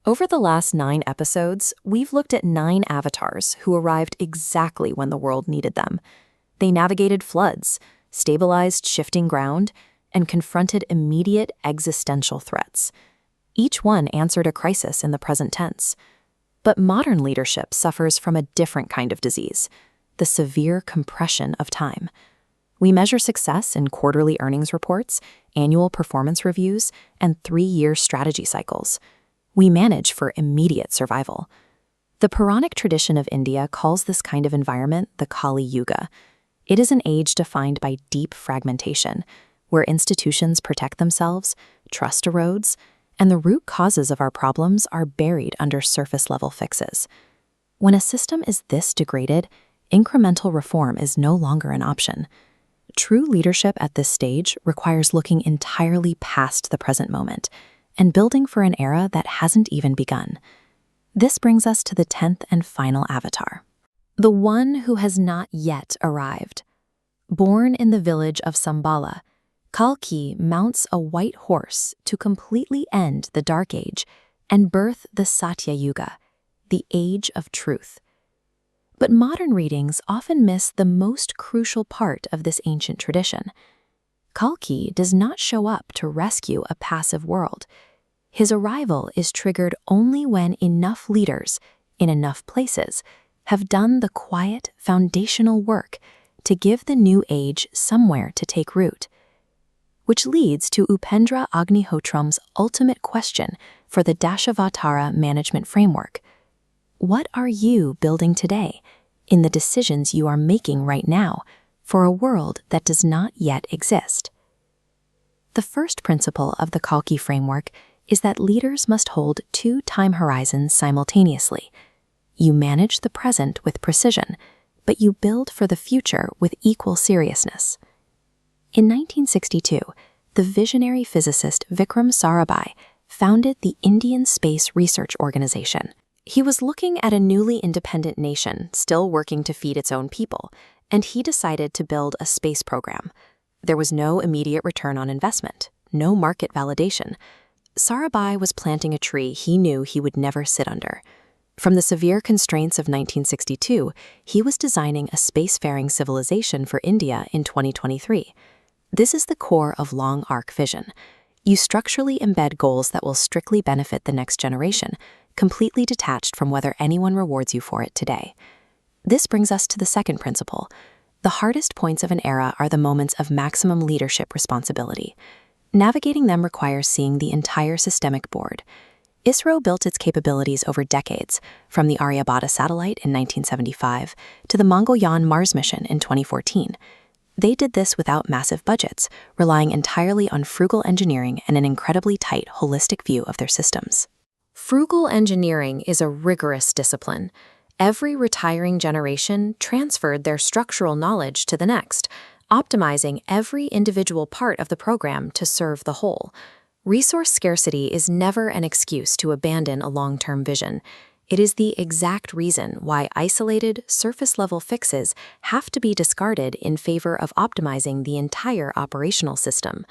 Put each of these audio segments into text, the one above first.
Over the last 9 episodes, we've looked at 9 avatars who arrived exactly when the world needed them. They navigated floods, stabilized shifting ground, and confronted immediate existential threats. Each one answered a crisis in the present tense. But modern leadership suffers from a different kind of disease, the severe compression of time. We measure success in quarterly earnings reports, annual performance reviews, and 3-year strategy cycles. We manage for immediate survival. The Puranic tradition of India calls this kind of environment the Kali Yuga. It is an age defined by deep fragmentation, where institutions protect themselves, trust erodes, and the root causes of our problems are buried under surface-level fixes. When a system is this degraded, incremental reform is no longer an option. True leadership at this stage requires looking entirely past the present moment and building for an era that hasn't even begun. This brings us to the 10th and final avatar, the one who has not yet arrived. Born in the village of Sambala, Kalki mounts a white horse to completely end the Dark Age and birth the Satya Yuga, the Age of Truth. But modern readings often miss the most crucial part of this ancient tradition. Kalki does not show up to rescue a passive world. His arrival is triggered only when enough leaders, in enough places, have done the quiet, foundational work to give the new age somewhere to take root. Which leads to Upendra Agnihotram's ultimate question for the Dashavatara Management Framework. What are you building today, in the decisions you are making right now, for a world that does not yet exist? The first principle of the Kalki framework is that leaders must hold 2 time horizons simultaneously. You manage the present with precision, but you build for the future with equal seriousness. In 1962, the visionary physicist Vikram Sarabhai founded the Indian Space Research Organization. He was looking at a newly independent nation still working to feed its own people, and he decided to build a space program. There was no immediate return on investment, no market validation. Sarabhai was planting a tree he knew he would never sit under. From the severe constraints of 1962, he was designing a spacefaring civilization for India in 2023. This is the core of long arc vision. You structurally embed goals that will strictly benefit the next generation, completely detached from whether anyone rewards you for it today. This brings us to the second principle. The hardest points of an era are the moments of maximum leadership responsibility. Navigating them requires seeing the entire systemic board. ISRO built its capabilities over decades, from the Aryabhata satellite in 1975 to the Mangalyaan Mars mission in 2014. They did this without massive budgets, relying entirely on frugal engineering and an incredibly tight, holistic view of their systems. Frugal engineering is a rigorous discipline. Every retiring generation transferred their structural knowledge to the next, optimizing every individual part of the program to serve the whole. Resource scarcity is never an excuse to abandon a long-term vision. It is the exact reason why isolated, surface-level fixes have to be discarded in favor of optimizing the entire operational system.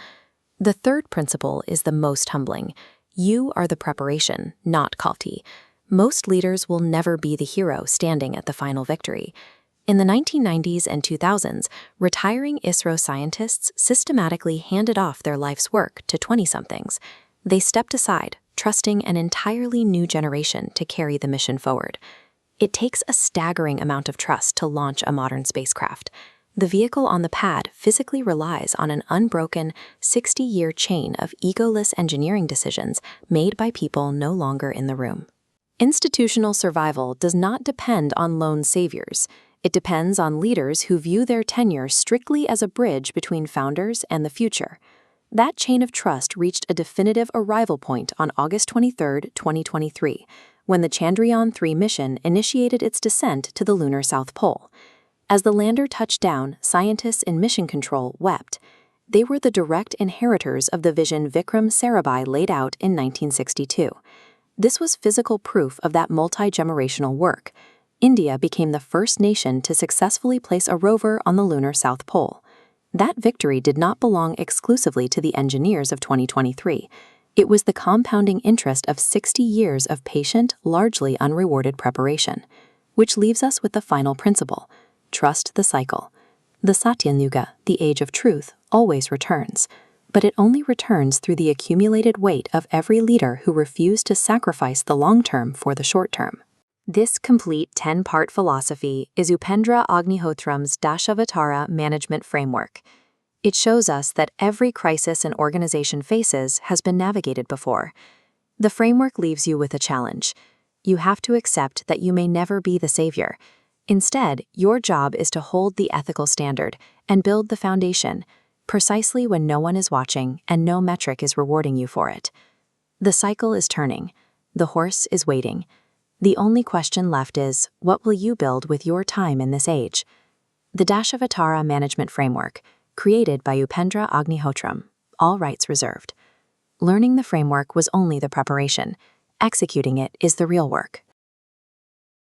The third principle is the most humbling. You are the preparation, not Kalki. Most leaders will never be the hero standing at the final victory. In the 1990s and 2000s, retiring ISRO scientists systematically handed off their life's work to 20-somethings. They stepped aside, trusting an entirely new generation to carry the mission forward. It takes a staggering amount of trust to launch a modern spacecraft. The vehicle on the pad physically relies on an unbroken 60-year chain of egoless engineering decisions made by people no longer in the room. Institutional survival does not depend on lone saviors. It depends on leaders who view their tenure strictly as a bridge between founders and the future. That chain of trust reached a definitive arrival point on August 23, 2023, when the Chandrayaan-3 mission initiated its descent to the lunar South Pole. As the lander touched down, scientists in mission control wept. They were the direct inheritors of the vision Vikram Sarabhai laid out in 1962. This was physical proof of that multi-generational work. India became the first nation to successfully place a rover on the lunar South Pole. That victory did not belong exclusively to the engineers of 2023. It was the compounding interest of 60 years of patient, largely unrewarded preparation, which leaves us with the final principle: trust the cycle. The Satya Yuga, the age of truth, always returns, but it only returns through the accumulated weight of every leader who refused to sacrifice the long term for the short term. This complete 10-part philosophy is Upendra Agnihotram's Dashavatara Management Framework. It shows us that every crisis an organization faces has been navigated before. The framework leaves you with a challenge. You have to accept that you may never be the savior. Instead, your job is to hold the ethical standard and build the foundation, precisely when no one is watching and no metric is rewarding you for it. The cycle is turning. The horse is waiting. The only question left is, what will you build with your time in this age? The Dashavatara Management Framework, created by Upendra Agnihotram, all rights reserved. Learning the framework was only the preparation. Executing it is the real work.